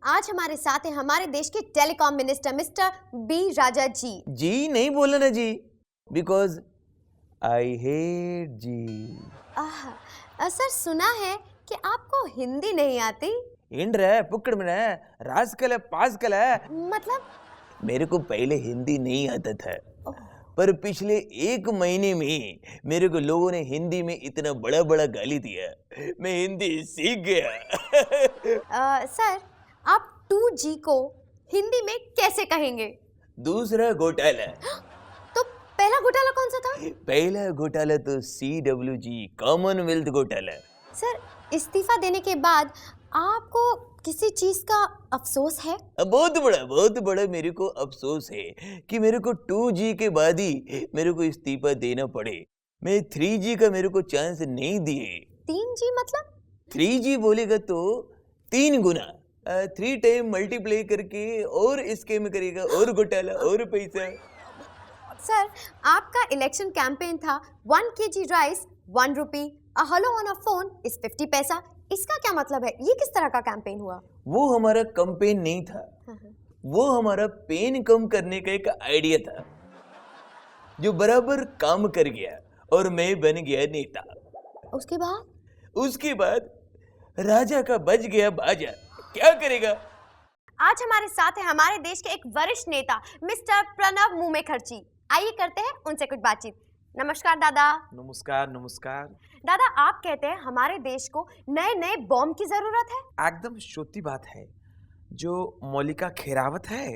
आज हमारे साथ हैं हमारे देश के telecom minister mister B Raja ji. जी नहीं बोला ना जी, because I hate ji. Sir सुना है कि आपको हिंदी नहीं आती। इंड्र पुक्कड़ में रास्कल पास्कल है। मतलब मेरे को पहले हिंदी नहीं आता था, ओह, पर पिछले 1 महीने में मेरे को लोगों ने हिंदी में इतना बड़ा बड़ा गाली दिया, मैं हिंदी सीख गया। सर आप 2G को हिंदी में कैसे कहेंगे? दूसरा घोटाला। तो पहला घोटाला कौन सा था? पहला घोटाला तो CWG कॉमनवेल्थ घोटाला। सर इस्तीफा देने के बाद आपको किसी चीज का अफसोस है? बहुत बड़ा मेरे को अफसोस है कि मेरे को 2G के बाद ही मेरे को इस्तीफा देना पड़े। मैं 3G का मेरे को चांस नहीं दिए। 3G मतलब? 3G बोलेगा तो 3 गुना 3 टाइम मल्टीप्लाई करके और स्कैम करेगा और घोटाला और पैसा। सर आपका इलेक्शन कैंपेन था 1 kg rice 1 rupee, a hello on a phone is 50 पैसा। इसका क्या मतलब है? ये किस तरह का कैंपेन हुआ? वो हमारा कैंपेन नहीं था, वो हमारा पेन कम करने का एक आइडिया था जो बराबर काम कर गया और मैं बन गया नेता। उसके बाद राजा का बज गया बाजा, क्या करेगा? आज हमारे साथ है हमारे देश के एक वरिष्ठ नेता मिस्टर प्रणव मुमेखर्ची। आइए करते हैं उनसे कुछ बातचीत। नमस्कार दादा। नमस्कार नमस्कार। दादा आप कहते हैं हमारे देश को नए नए बॉम्ब की जरूरत है। एकदम सच्ची बात है। जो मौलिका खेरावत है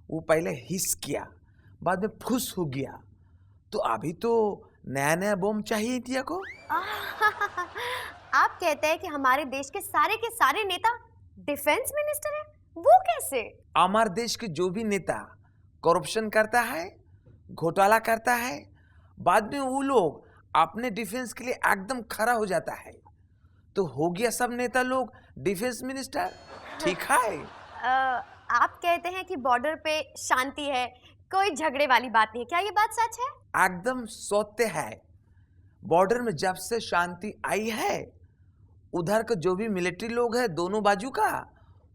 वो पहले हिस किया, बाद में फुस हो गया, तो अभी तो नया नया बॉम्ब चाहिए इंडिया को। आप कहते हैं कि हमारे देश के सारे नेता डिफेंस मिनिस्टर है, वो कैसे? हमारे देश के जो भी नेता करप्शन करता है, घोटाला करता है, बाद में वो लोग अपने डिफेंस के लिए एकदम खड़ा हो जाता है, तो हो गया सब नेता लोग डिफेंस मिनिस्टर। ठीक है। आप कहते हैं कि बॉर्डर पे शांति है, कोई झगड़े वाली बात नहीं है, क्या ये बात सच है? एकदम सत्य है। बॉर्डर में जब से शांति आई है, उधर का जो भी मिलिट्री लोग है दोनों बाजू का,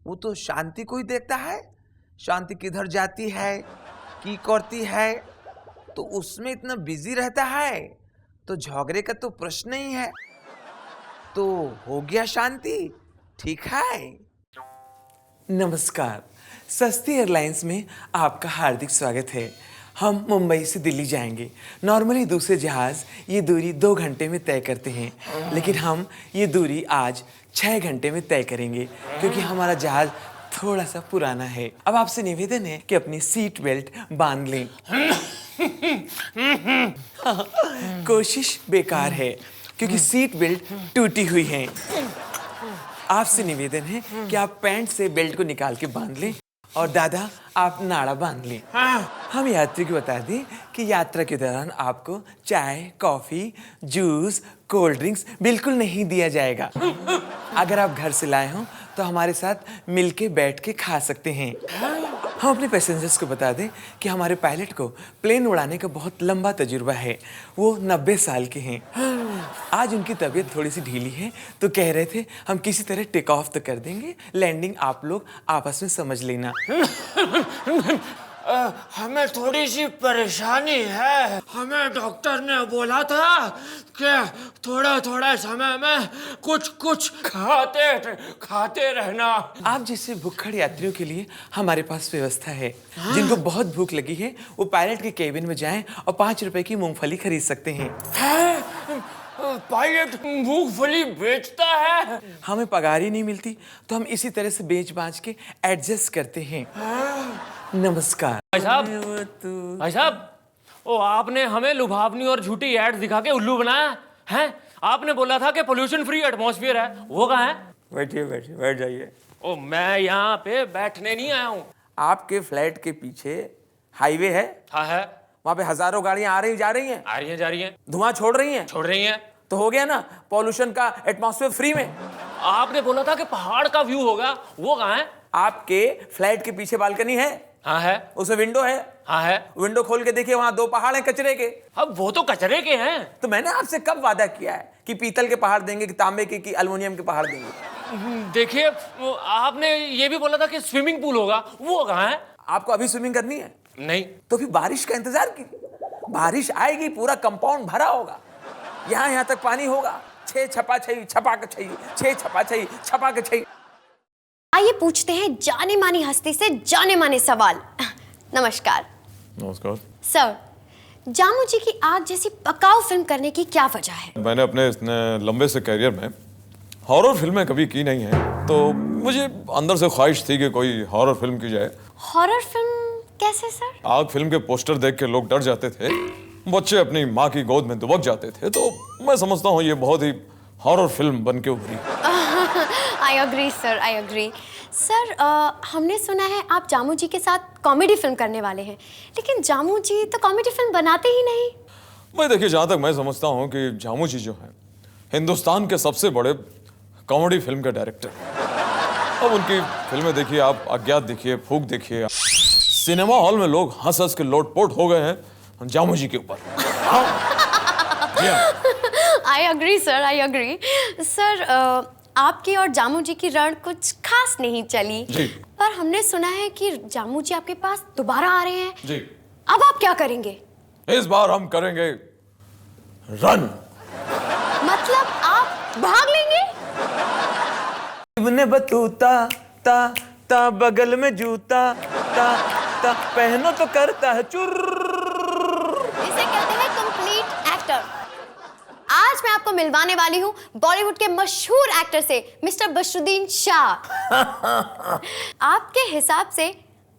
वो तो शांति को ही देखता है। शांति किधर जाती है, की करती है, तो उसमें इतना बिजी रहता है, तो झगड़े का तो प्रश्न ही है। तो हो गया शांति। ठीक है। नमस्कार, सस्ती एयरलाइंस में आपका हार्दिक स्वागत है। हम मुंबई से दिल्ली जाएंगे। नॉर्मली दूसरे जहाज़ ये दूरी 2 घंटे में तय करते हैं, लेकिन हम ये दूरी आज 6 घंटे में तय करेंगे, क्योंकि हमारा जहाज़ थोड़ा सा पुराना है। अब आपसे निवेदन है कि अपनी सीट बेल्ट बांध लें। कोशिश बेकार है, क्योंकि सीट बेल्ट टूटी हुई है। आपसे निवेदन है कि आप पैंट से बेल्ट को निकाल के बांध लें, और दादा आप नाड़ा बांध लें। हम यात्री को बता दें कि यात्रा के दौरान आपको चाय, कॉफी, जूस, कोल्ड ड्रिंक्स बिल्कुल नहीं दिया जाएगा। अगर आप घर से लाए हों तो हमारे साथ मिलके बैठ के खा सकते हैं। हम अपने पैसेंजर्स को बता दें कि हमारे पायलट को प्लेन उड़ाने का बहुत लंबा तजुर्बा है। वो 90 साल के हैं। आज उनकी तबीयत थोड़ी सी ढीली है, तो कह रहे थे हम किसी तरह टेक ऑफ तो कर देंगे, लैंडिंग आप लोग आपस में समझ लेना। हमें थोड़ी सी परेशानी है। हमें डॉक्टर ने बोला था कि थोड़ा थोड़ा समय में कुछ कुछ खाते रहना। आप जैसे भूखड़ यात्रियों के लिए हमारे पास व्यवस्था है। जिनको बहुत भूख लगी है वो पायलट के केबिन में जाएं और 5 रुपए की मूंगफली खरीद सकते हैं। पायलट मूंगफली बेचता है? हमें पगार ही नहीं मिलती, तो हम इसी तरह से बेच बाच के एडजस्ट करते हैं। नमस्कार भाई साहब, ओ आपने हमें लुभावनी और झूठी एड दिखा के उल्लू बनाया है। आपने बोला था कि पोल्यूशन फ्री एटमॉस्फेयर है, वो कहाँ है? बैठिए बैठिए, बैठ जाइए। ओ मैं यहाँ पे बैठने नहीं आया हूँ। आपके फ्लैट के पीछे हाईवे है? हाँ है। वहाँ पे हजारों गाड़ियाँ आ रही जा रही हैं। आ रही हैं, जा रही हैं। धुआं छोड़ रही हैं? छोड़ रही हैं। तो हो गया ना पॉल्यूशन का एटमॉस्फेयर फ्री में। आपने बोला था कि पहाड़ का व्यू होगा, वो कहाँ है? आपके फ्लैट के पीछे बालकनी है? हाँ है। उसमें विंडो है? हाँ है। विंडो खोल के देखिए, वहाँ 2 पहाड़ हैं कचरे के। अब वो तो कचरे के हैं। तो मैंने आपसे कब वादा किया है कि पीतल के पहाड़ देंगे, कि तांबे के, कि एल्युमिनियम के पहाड़ देंगे? देखिए, आपने ये भी बोला था कि स्विमिंग पूल होगा, वो कहाँ है? आपको अभी स्विमिंग करनी है? नहीं। तो फिर बारिश का इंतजार कीजिए। बारिश आएगी, पूरा कंपाउंड भरा होगा, यहाँ तक पानी होगा। छः छपा छई छपा के छई, छः छपा छई छपा के छई। आइए पूछते हैं जाने मानी हस्ती से जाने माने सवाल। नमस्कार। नमस्कार। सर, जामू जी की आग जैसी पकाऊ फिल्म करने की क्या वजह है? मैंने अपने इतने लंबे से करियर में हॉरर फिल्में कभी की नहीं हैं, तो मुझे अंदर से ख्वाहिश थी कि कोई हॉरर फिल्म की जाए। हॉरर फिल्म कैसे सर? आग फिल्म के पोस्टर देख के लोग डर जाते थे, बच्चे अपनी माँ की गोद में दुबक जाते थे, तो मैं समझता हूँ ये बहुत ही हॉरर फिल्म बन के उभरी। I agree sir, I agree. Sir, हमने सुना है आप जामू जी के साथ कॉमेडी फिल्म करने वाले हैं, लेकिन जामू जी तो कॉमेडी फिल्म बनाते ही नहीं। मैं देखिए, जहाँ तक मैं समझता हूँ कि जामू जी जो हैं हिंदुस्तान के सबसे बड़े कॉमेडी फिल्म के डायरेक्टर हैं। अब उनकी फिल्में देखिए आप, अज्ञात देखिए, फूक देखिए, सिनेमा हॉल में लोग हंस हंस के लोटपोट हो गए हैं जामू जी के ऊपर। I agree sir, I agree. Sir, आपकी और जामू जी की रण कुछ खास नहीं चली जी। पर हमने सुना है कि जामू जी आपके पास दोबारा आ रहे हैं। जी। अब आप क्या करेंगे? इस बार हम करेंगे रन। मतलब आप भाग लेंगे? इब्ने बतूता ता ता बगल में जूता ता ता पहनो तो करता है चुर्र। इसे कहते हैं कंप्लीट एक्टर। आज मैं आपको मिलवाने वाली हूँ बॉलीवुड के मशहूर एक्टर से, मिस्टर बशरुद्दीन शाह। आपके हिसाब से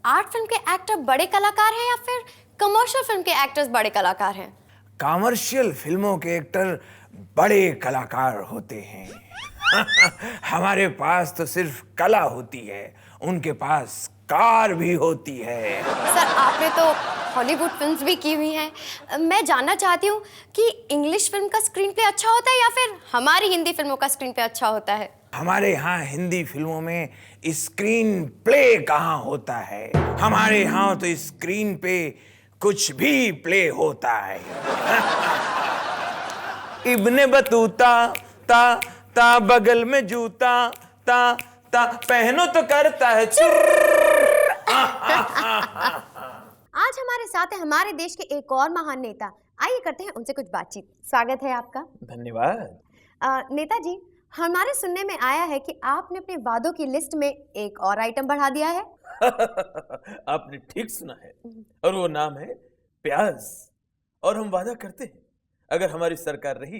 आर्ट फिल्म के एक्टर बड़े कलाकार हैं या फिर कमर्शियल फिल्म के एक्टर्स बड़े कलाकार हैं? कमर्शियल फिल्मों के एक्टर बड़े कलाकार होते हैं। हमारे पास तो सिर्फ कला होती है, उनके पास कार भी होती है। सर, आपने तो हॉलीवुड फिल्म्स भी की हुई हैं। मैं जानना चाहती हूँ कि इंग्लिश फिल्म का स्क्रीन प्ले अच्छा होता है या फिर हमारी हिंदी फिल्मों का स्क्रीन प्ले अच्छा होता है? हमारे यहाँ हिंदी फिल्मों में स्क्रीन प्ले कहाँ होता है, हमारे यहाँ तो स्क्रीन पे कुछ भी प्ले होता है। इब्ने बतूता ता ता बगल में जूता ता ता पहनो तो करता है चुर्र। आज हमारे साथ है हमारे देश के एक और महान नेता। आइए करते हैं उनसे कुछ बातचीत। स्वागत है आपका। धन्यवाद। नेताजी, हमारे सुनने में आया है कि आपने अपने वादों की लिस्ट में एक और आइटम बढ़ा दिया है। आपने ठीक सुना है, और वो नाम है प्याज। और हम वादा करते हैं, अगर हमारी सरकार रही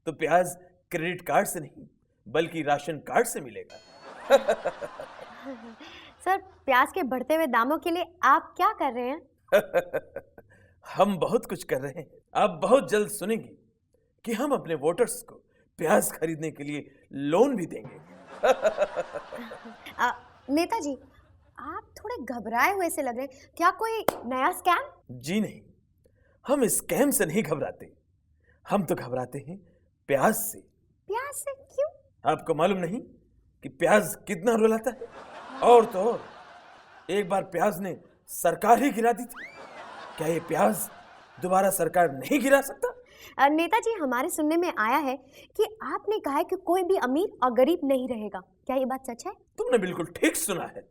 तो प्याज क्रेडिट कार्ड से नहीं बल्कि राशन कार्ड से मिलेगा। सर, प्याज के बढ़ते हुए दामों के लिए आप क्या कर रहे हैं? हम बहुत कुछ कर रहे हैं। आप बहुत जल्द सुनेंगे कि हम अपने वोटर्स को प्याज खरीदने के लिए लोन भी देंगे। नेताजी, आप थोड़े घबराए हुए से लग रहे हैं। क्या कोई नया स्कैम? जी नहीं, हम स्कैम से नहीं घबराते, हम तो घबराते हैं प्याज से। प्याज से क्यों? आपको मालूम नहीं कि प्याज कितना रुलाता है? और तो और, एक बार प्याज ने सरकार ही गिरा दी थी। क्या ये प्याज दोबारा सरकार नहीं गिरा सकता? नेताजी, हमारे सुनने में आया है कि आपने कहा है कि कोई भी अमीर और गरीब नहीं रहेगा। क्या ये बात सच है? तुमने बिल्कुल ठीक सुना है।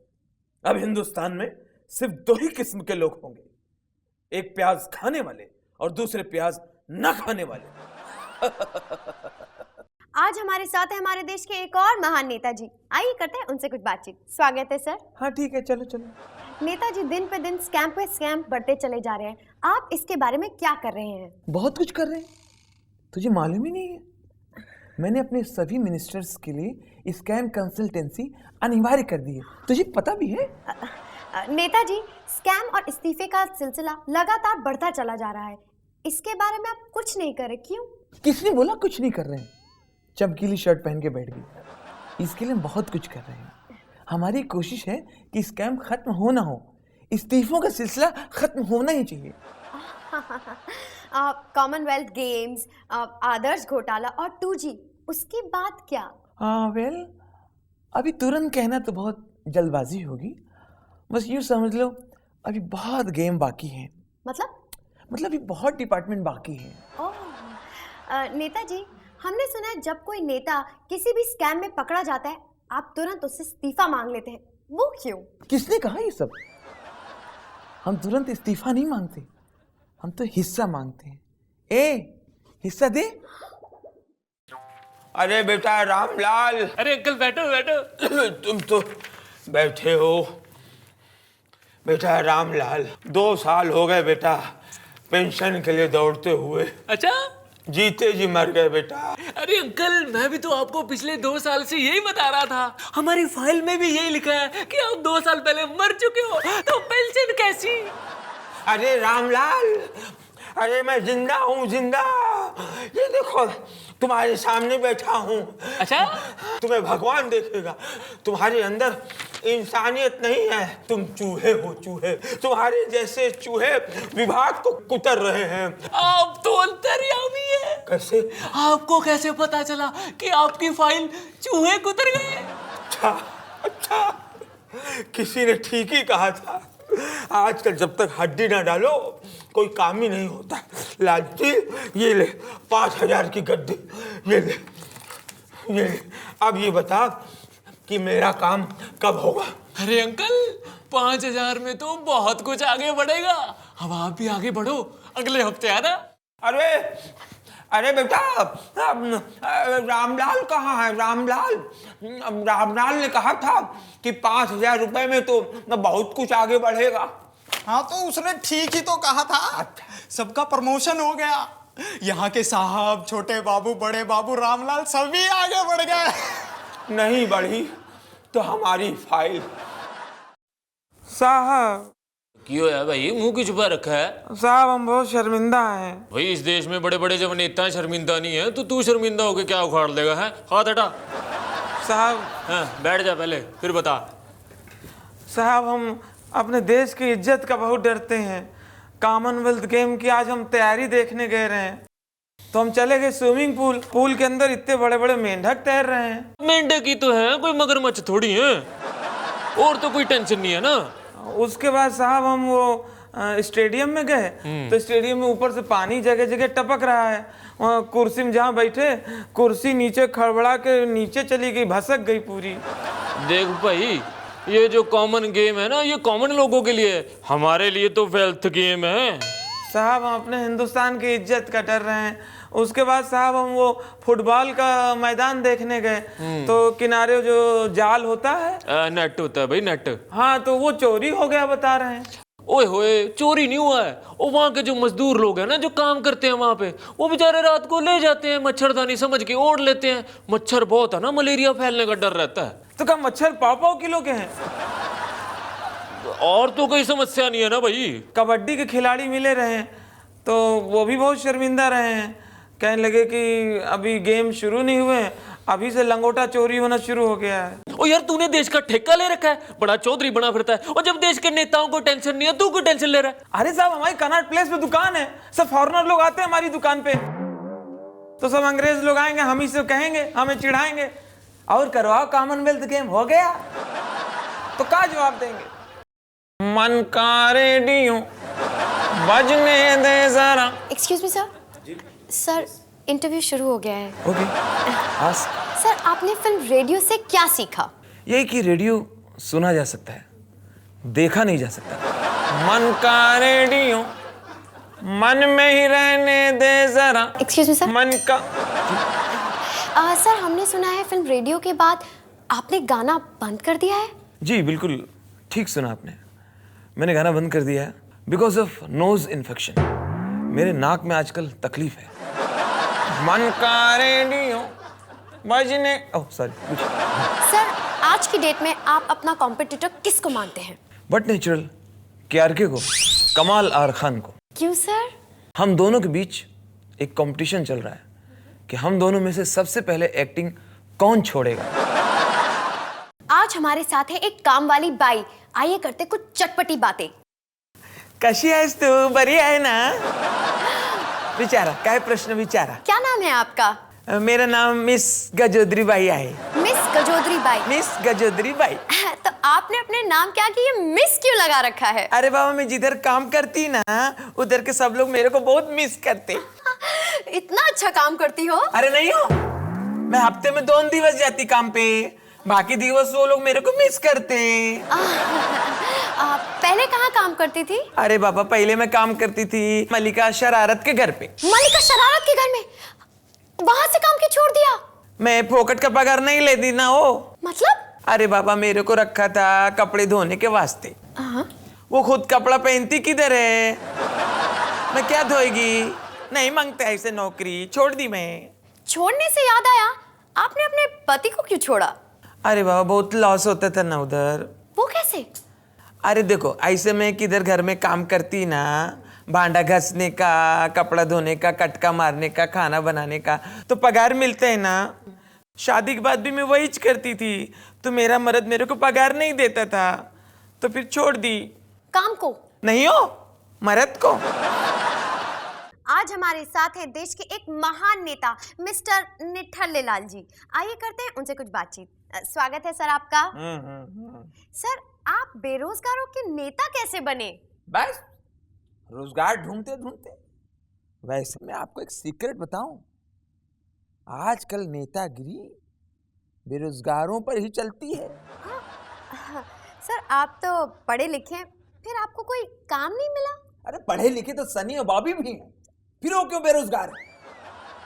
अब हिंदुस्तान में सिर्फ दो ही किस्म के लोग होंगे, एक प्याज खाने वाले और दूसरे प्याज न खाने वाले। आज हमारे साथ है हमारे देश के एक और महान नेताजी। आइए करते हैं उनसे कुछ बातचीत। स्वागत है सर। हाँ ठीक है, चलो चलो। नेताजी, दिन पे दिन स्कैम पे स्कैम बढ़ते चले जा रहे हैं, आप इसके बारे में क्या कर रहे हैं? बहुत कुछ कर रहे हैं, तुझे मालूम ही नहीं है। मैंने अपने सभी मिनिस्टर्स के लिए स्कैम कंसल्टेंसी अनिवार्य कर दी है, तुझे पता भी है? नेताजी, स्कैम और इस्तीफे का सिलसिला लगातार बढ़ता चला जा रहा है, इसके बारे में आप कुछ नहीं कर रहे, क्यों? किसने बोला कुछ नहीं कर रहे हैं? चमकीली शर्ट पहन के बैठ गई। इसके लिए हम बहुत कुछ कर रहे हैं। हमारी कोशिश है कि स्कैम खत्म हो ना हो, इस्तीफों का सिलसिला खत्म होना ही चाहिए। कॉमनवेल्थ गेम्स, आदर्श घोटाला और 2G, उसकी बात क्या? वेल, अभी तुरंत कहना तो बहुत जल्दबाजी होगी। बस यूँ समझ लो, अभी बहुत गेम बाकी हैं। मतलब अभी बहुत डिपार्टमेंट बाकी हैं। नेताजी, हमने सुना है जब कोई नेता किसी भी स्कैम में पकड़ा जाता है आप तुरंत उससे इस्तीफा मांग लेते हैं, वो क्यों? किसने कहा ये सब? हम तुरंत इस्तीफा नहीं मांगते, हम तो हिस्सा मांगते हैं। हिस्सा दे। अरे बेटा रामलाल, अरे अंकल बैठो बैठो। तुम तो बैठे हो। बेटा रामलाल, 2 साल हो गए बेटा पेंशन के लिए दौड़ते हुए, अच्छा, जीते जी मर गए बेटा। अरे अंकल मैं भी तो आपको पिछले 2 साल से यही बता रहा था। हमारी फाइल में भी यही लिखा है कि आप 2 साल पहले मर चुके हो, तो पेंशन कैसी? अरे रामलाल, अरे मैं जिंदा हूँ, जिंदा। ये देखो तुम्हारे सामने बैठा हूँ। अच्छा, तुम्हें भगवान देखेगा, तुम्हारे अंदर इंसानियत नहीं है, तुम चूहे हो, चूहे। तुम्हारे जैसे चूहे विभाग को कुतर रहे हैं। आप तो अंतर्यामी है। कैसे? आपको कैसे पता चला कि आपकी फाइल चूहे कुतर गए? अच्छा, अच्छा, किसी ने ठीक ही कहा था। आजकल जब तक हड्डी ना डालो कोई काम ही नहीं होता। लालची, ये ले 5000 की गड्डी, ये ले, ये ले। अब ये बता कि मेरा काम कब होगा? अरे अंकल 5000 में तो बहुत कुछ आगे बढ़ेगा। अब आप भी आगे बढ़ो, अगले हफ्ते आना। अरे अरे बेटा, रामलाल कहाँ है? रामलाल, रामलाल ने कहा था कि 5000 रुपए में तो बहुत कुछ आगे बढ़ेगा। हाँ तो उसने ठीक ही तो कहा था। सबका प्रमोशन हो गया, यहाँ के साहब, छोटे बाबू, बड़े बाबू, रामलाल सभी आगे बढ़ गए। नहीं बढ़ी तो हमारी फाइल। साहब, क्यों है भाई, मुंह क्यों छुपा रखा है? साहब हम बहुत शर्मिंदा हैं। भाई इस देश में बड़े बड़े जब नेता शर्मिंदा नहीं है तो तू शर्मिंदा होके क्या उखाड़ लेगा? है हाथ हटा। साहब, हाँ बैठ जा पहले, फिर बता। साहब हम अपने देश की इज्जत का बहुत डरते हैं। कॉमनवेल्थ गेम की आज हम तैयारी देखने गए रहे हैं, तो हम चले गए स्विमिंग पूल के अंदर इतने बड़े बड़े मेंढक तैर रहे हैं। मेंढक की तो है, कोई मगरमच्छ थोड़ी है। और तो कोई टेंशन नहीं है ना। उसके बाद साहब हम वो स्टेडियम में गए, तो स्टेडियम में ऊपर से पानी जगह जगह टपक रहा है। वहाँ कुर्सी में जहाँ बैठे, कुर्सी नीचे खड़बड़ा के नीचे चली गई, भसक गई पूरी। देख भाई, ये जो कॉमन गेम है ना, ये कॉमन लोगों के लिए है, हमारे लिए तो वेल्थ गेम है। साहब हम अपने हिंदुस्तान की इज्जत का डर रहे हैं। उसके बाद साहब हम वो फुटबॉल का मैदान देखने गए, तो किनारे जो जाल होता है, नेट होता है भाई, नेट। हाँ तो वो चोरी हो गया बता रहे हैं। ओए होए, चोरी नहीं हुआ है। वो वहाँ के जो मजदूर लोग हैं ना, जो काम करते हैं वहाँ पे, वो बेचारे रात को ले जाते हैं, मच्छरदानी समझ के ओढ़ लेते हैं। मच्छर बहुत है ना, मलेरिया फैलने का डर रहता है। तो क्या मच्छर पाव किलो के हैं? और तो कोई समस्या नहीं है ना भाई। कबड्डी के खिलाड़ी मिले रहे, तो वो भी बहुत शर्मिंदा रहे हैं। कहने लगे कि अभी गेम शुरू नहीं हुए, अभी से लंगोटा चोरी होना शुरू हो गया है। ओ यार, तूने देश का ठेका ले रखा है, बड़ा चौधरी बना फिरता है। और जब देश के नेताओं को टेंशन नहीं है, तू क्यों टेंशन ले रहा है? अरे साहब हमारी कनॉट प्लेस पे दुकान है, सब फॉरेनर लोग आते हैं हमारी दुकान पे, तो सब अंग्रेज लोग आएंगे, हम ही से कहेंगे, हमें चिढ़ाएंगे, और करवाओ कॉमनवेल्थ गेम हो गया, तो क्या जवाब देंगे? मन का रेडियो बजने दे जरा। Excuse me sir. Sir interview शुरू हो गया है। ओके, सर आपने फिल्म रेडियो से क्या सीखा? यही कि रेडियो सुना जा सकता है, देखा नहीं जा सकता। मन का रेडियो मन में ही रहने दे जरा। Excuse me sir. मन का सर हमने सुना है फिल्म रेडियो के बाद आपने गाना बंद कर दिया है। जी बिल्कुल ठीक सुना आपने, मैंने गाना बंद कर दिया है बिकॉज ऑफ नोज इन्फेक्शन। मेरे नाक में आजकल तकलीफ है। मन का रेडियो बजने, ओह सॉरी। सर आज की डेट में आप अपना कॉम्पिटिटर किसको मानते हैं? बट नेचुरल KRK को, कमाल आर खान को। क्यों सर? हम दोनों के बीच एक कंपटीशन चल रहा है कि हम दोनों में से सबसे पहले एक्टिंग कौन छोड़ेगा। आज हमारे साथ है एक काम वाली बाई, आइए करते कुछ चटपटी बातें। कशी आहेस तू? बरी आहे ना? विचारा, काय प्रश्न विचारा। क्या नाम है आपका? मेरा नाम मिस गजोदरी बाई है। मिस गजोदरी बाई। मिस गजोदरी बाई। तो आपने अपने नाम क्या कि ये मिस क्यों लगा रखा है? अरे बाबा, मैं जिधर काम करती ना उधर के सब लोग मेरे को बहुत मिस करते। इतना अच्छा काम करती हो? अरे नहीं हो, मैं हफ्ते में 2 दिवस जाती काम पे, बाकी दिवस वो लोग मेरे को मिस करते हैं। पहले कहाँ काम करती थी? अरे बाबा, पहले मैं काम करती थी मलिका शरारत के घर पे। मलिका शरारत के घर में? वहां से काम क्यों छोड़ दिया? मैं फोकट का पगार नहीं लेती ना वो। मतलब? अरे बाबा, मेरे को रखा था कपड़े धोने के वास्ते। वो खुद कपड़ा पहनती किधर है? मैं क्या धोएगी? नहीं मांगता ऐसे नौकरी, छोड़ दी मैं। छोड़ने से याद आया, आपने अपने पति को क्यों छोड़ा? अरे बाबा, बहुत लॉस होता था ना उधर। वो कैसे? अरे देखो, ऐसे में किधर घर में काम करती ना, भांडा घसने का, कपड़ा धोने का, कटका मारने का, खाना बनाने का, तो पगार मिलता है ना। शादी के बाद भी मैं वही करती थी, तो मेरा मर्द मेरे को पगार नहीं देता था, तो फिर छोड़ दी। काम को? नहीं हो, मर्द को। आज हमारे साथ है देश के एक महान नेता मिस्टर निठल्लेलाल जी। आइए करते हैं उनसे कुछ बातचीत। स्वागत है सर आपका। सर, आप बेरोजगारों के नेता कैसे बने? बस रोजगार ढूंढते ढूंढते। वैसे मैं आपको एक सीक्रेट बताऊं, आजकल नेतागिरी बेरोजगारों पर ही चलती है। सर, आप तो पढ़े लिखे हैं, फिर आपको कोई काम नहीं मिला? अरे पढ़े लिखे तो सनी और बॉबी भी हैं, फिर वो क्यों बेरोजगार है?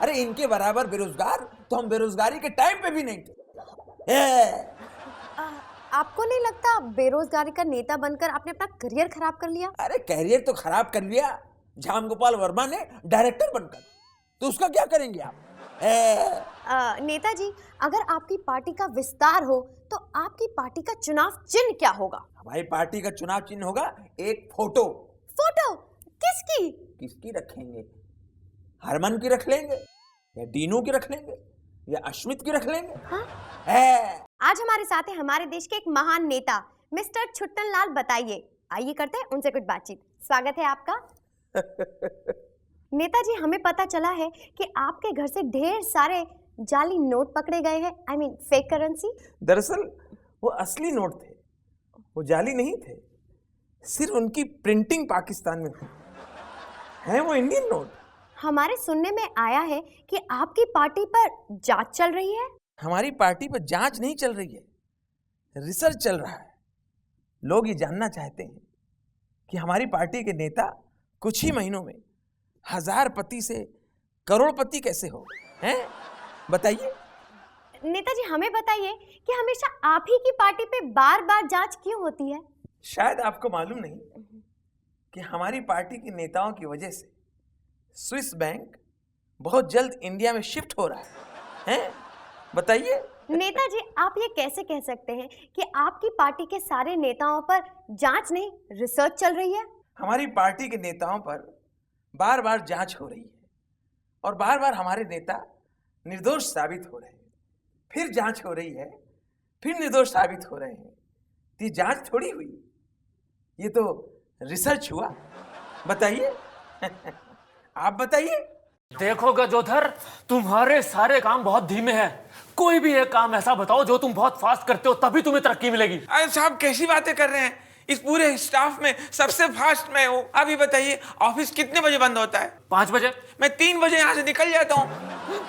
अरे इनके बराबर बेरोजगार तो हम बेरोजगारी के टाइम पे भी नहीं थे। आपको नहीं लगता बेरोजगारी का नेता बनकर आपने अपना करियर खराब कर लिया? अरे कैरियर तो खराब कर लिया जाम गोपाल वर्मा ने डायरेक्टर बनकर, तो उसका क्या करेंगे आप? नेताजी, अगर आपकी पार्टी का विस्तार हो तो आपकी पार्टी का चुनाव चिन्ह क्या होगा? हमारी पार्टी का चुनाव चिन्ह होगा एक फोटो। फोटो? किसकी? किसकी रखेंगे? हरमन की रख लेंगे, या डीनू की रख लेंगे, या अश्मित की रख लेंगे। आज हमारे साथ है हमारे देश के एक महान नेता मिस्टर छुट्टन लाल। बताइए, आइए करते हैं उनसे कुछ बातचीत। स्वागत है आपका। नेताजी, हमें पता चला है कि आपके घर से ढेर सारे जाली नोट पकड़े गए हैं, आई मीन फेक करेंसी। दरअसल वो असली नोट थे, वो जाली नहीं थे। सिर्फ उनकी प्रिंटिंग पाकिस्तान में थी, है वो इंडियन नोट। हमारे सुनने में आया है कि आपकी पार्टी पर जांच चल रही है। हमारी पार्टी पर जांच नहीं चल रही है, रिसर्च चल रहा है। लोग ये जानना चाहते हैं कि हमारी पार्टी के नेता कुछ ही महीनों में हजारपति से करोड़पति कैसे हो, हैं? बताइए। नेताजी, हमें बताइए कि हमेशा आप ही की पार्टी पे बार बार जांच क्यों होती है? शायद आपको मालूम नहीं कि हमारी पार्टी के नेताओं की वजह से स्विस बैंक बहुत जल्द इंडिया में शिफ्ट हो रहा है, हैं? बताइए। नेताजी, आप ये कैसे कह सकते हैं कि आपकी पार्टी के सारे नेताओं पर जांच नहीं, रिसर्च चल रही है? हमारी पार्टी के नेताओं पर बार बार जांच हो रही है और बार बार हमारे नेता निर्दोष साबित हो रहे हैं, फिर जांच हो रही है, फिर निर्दोष साबित हो रहे हैं। ये जांच थोड़ी हुई, ये तो रिसर्च हुआ। बताइए। आप बताइए। देखो गजोधर, तुम्हारे सारे काम बहुत धीमे हैं। कोई भी एक काम ऐसा बताओ जो तुम बहुत फास्ट करते हो, तभी तुम्हें तरक्की मिलेगी। अरे साहब, कैसी बातें कर रहे हैं? इस पूरे स्टाफ में सबसे फास्ट मैं हूँ। अभी बताइए, ऑफिस कितने बजे बंद होता है? 5 बजे। मैं 3 बजे यहाँ से निकल जाता हूँ।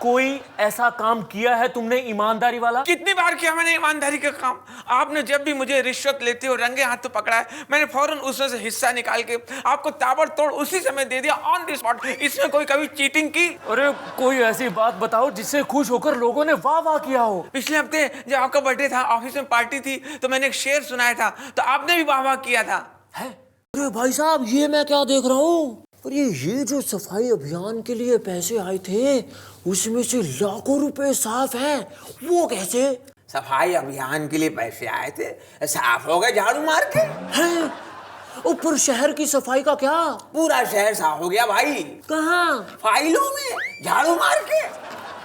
कोई ऐसा काम किया है तुमने ईमानदारी वाला? कितनी बार किया मैंने ईमानदारी का काम? आपने जब भी मुझे रिश्वत लेते हो रंगे हाथ तो पकड़ा है, मैंने फौरन उसमें से हिस्सा निकाल के आपको ताबड़तोड़ उसी समय दे दिया, ऑन द स्पॉट। इसमें कोई कभी चीटिंग की? अरे कोई ऐसी बात बताओ जिससे खुश होकर लोगों ने वाह वाह किया हो। पिछले हफ्ते जब आपका बर्थडे था, ऑफिस में पार्टी थी, तो मैंने एक शेर सुनाया था, तो आपने भी वाह वाह किया था। है? अरे भाई साहब, ये मैं क्या देख रहा हूँ? और ये जो सफाई अभियान के लिए पैसे आए थे, उसमें से लाखों रुपए साफ हैं, वो कैसे? सफाई अभियान के लिए पैसे आए थे, साफ हो गए झाड़ू मार के। हैं? ऊपर शहर की सफाई का क्या? पूरा शहर साफ हो गया भाई। कहाँ? फाइलों में झाड़ू मार के।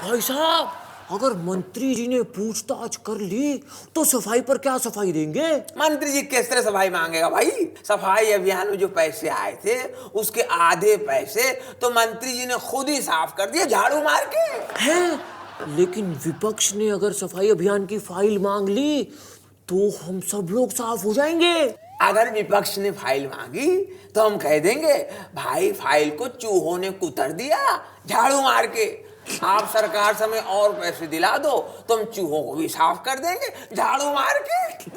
भाई साहब, अगर मंत्री जी ने पूछताछ कर ली तो सफाई पर क्या सफाई देंगे? मंत्री जी किस तरह सफाई मांगेगा भाई? सफाई अभियान में जो पैसे आए थे, उसके आधे पैसे तो मंत्री जी ने खुद ही साफ कर दिए झाड़ू मार के। हैं? लेकिन विपक्ष ने अगर सफाई अभियान की फाइल मांग ली तो हम सब लोग साफ हो जाएंगे। अगर विपक्ष ने फाइल मांगी तो हम कह देंगे, भाई फाइल को चूहों ने कुतर दिया झाड़ू मार के। आप सरकार से हमें और पैसे दिला दो तो हम चूहों को भी साफ कर देंगे झाड़ू मार के।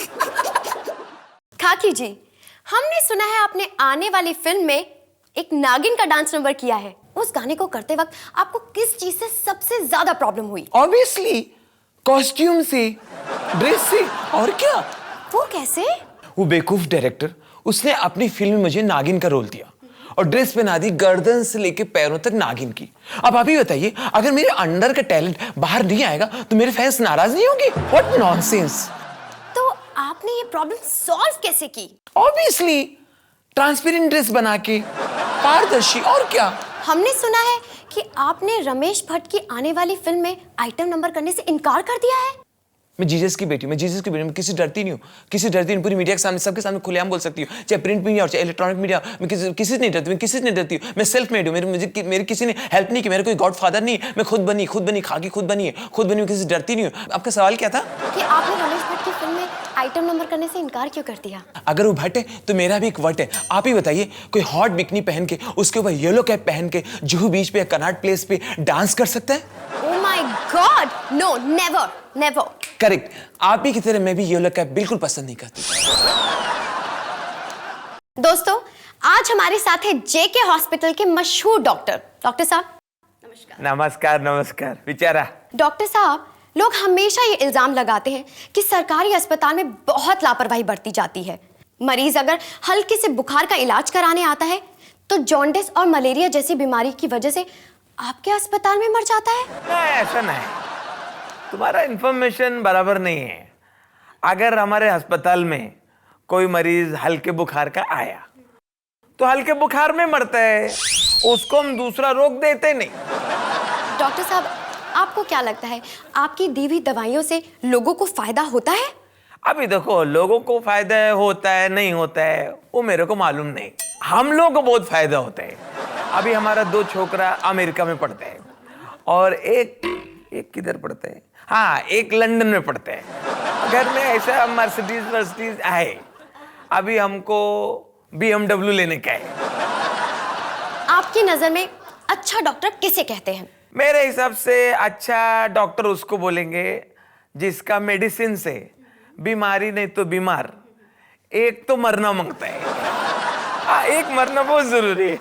खाकी जी, हमने सुना है आपने आने वाली फिल्म में एक नागिन का डांस नंबर किया है। उस गाने को करते वक्त आपको किस चीज से सबसे ज्यादा प्रॉब्लम हुई? ऑब्वियसली कॉस्ट्यूम से, ड्रेस से, और क्या। वो कैसे? वो बेवकूफ डायरेक्टर, उसने अपनी फिल्म में मुझे नागिन का रोल दिया और ड्रेस पहना दी गर्दन से लेके पैरों तक नागिन की। अब आप ही बताइए, अगर मेरे अंदर का टैलेंट बाहर नहीं आएगा तो मेरे फैंस नाराज नहीं होंगे? What nonsense. तो आपने ये प्रॉब्लम सॉल्व कैसे की? ऑब्वियसली ट्रांसपेरेंट ड्रेस बना के, पारदर्शी, और क्या। हमने सुना है कि आपने रमेश भट्ट की आने वाली फिल्म में आइटम नंबर करने से इनकार कर दिया है। मैं जीसस की बेटी, मैं किसी डरती नहीं हूँ, किसी डरती नहीं। पूरी मीडिया के सामने, सबके सामने खुलेआम बोल सकती हूँ, चाहे प्रिंट मीडिया और चाहे इलेक्ट्रॉनिक मीडिया। मैं किसी से नहीं डरती, मैं किसी से नहीं डरती हूँ। मैं सेल्फ मेड हूँ, मेरी किसी ने हेल्प नहीं की, मेरा कोई गॉड फादर नहीं। मैं खुद बनी, खाकी खुद बनी है, खुद बनी, किसी से डरती नहीं हूँ। आपका सवाल क्या था? कि आपने रमेश भट्ट की फिल्म में आइटम नंबर करने से इनकार क्यों कर दिया? अगर वो भट्ट है तो मेरा भी एक वट है। आप ही बताइए, कोई हॉट बिकनी पहन के, उसके ऊपर येलो कैप पहन के जुहू बीच पे या कनाट प्लेस पे डांस कर सकता है? Oh my god, no, never never. Correct, आप ही की तरह मैं भी येलो कैप बिल्कुल पसंद नहीं करती। दोस्तों, आज हमारे साथ है जेके हॉस्पिटल के मशहूर डॉक्टर साहब। नमस्कार नमस्कार। बेचारा डॉक्टर साहब, लोग हमेशा ये इल्जाम लगाते हैं कि सरकारी अस्पताल में बहुत लापरवाही बरती जाती है। मरीज अगर हल्के से बुखार का इलाज कराने आता है तो जॉन्डिस और मलेरिया जैसी बीमारी की वजह से आपके अस्पताल में मर जाता है। नहीं, ऐसा नहीं, तुम्हारा इंफॉर्मेशन बराबर नहीं है। अगर हमारे अस्पताल में कोई मरीज हल्के बुखार का आया तो हल्के बुखार में मरता है, उसको हम दूसरा रोग देते नहीं। डॉक्टर साहब, आपको क्या लगता है, आपकी दी हुई दवाइयों से लोगों को फायदा होता है? अभी देखो, लोगों को फायदा होता है नहीं होता है वो मेरे को मालूम नहीं। हम लोगों को बहुत फायदा होता है। अभी हमारा 2 छोकरा अमेरिका में पढ़ते हैं और एक किधर पढ़ते हैं, हाँ, एक लंदन में पढ़ते हैं। घर में ऐसा मर्सिडीज आए, अभी हमको BMW लेने का है। आपकी नजर में अच्छा डॉक्टर किसे कहते हैं? मेरे हिसाब से अच्छा डॉक्टर उसको बोलेंगे जिसका मेडिसिन से बीमारी नहीं तो बीमार एक तो मरना मांगता है। एक मरना बहुत जरूरी है।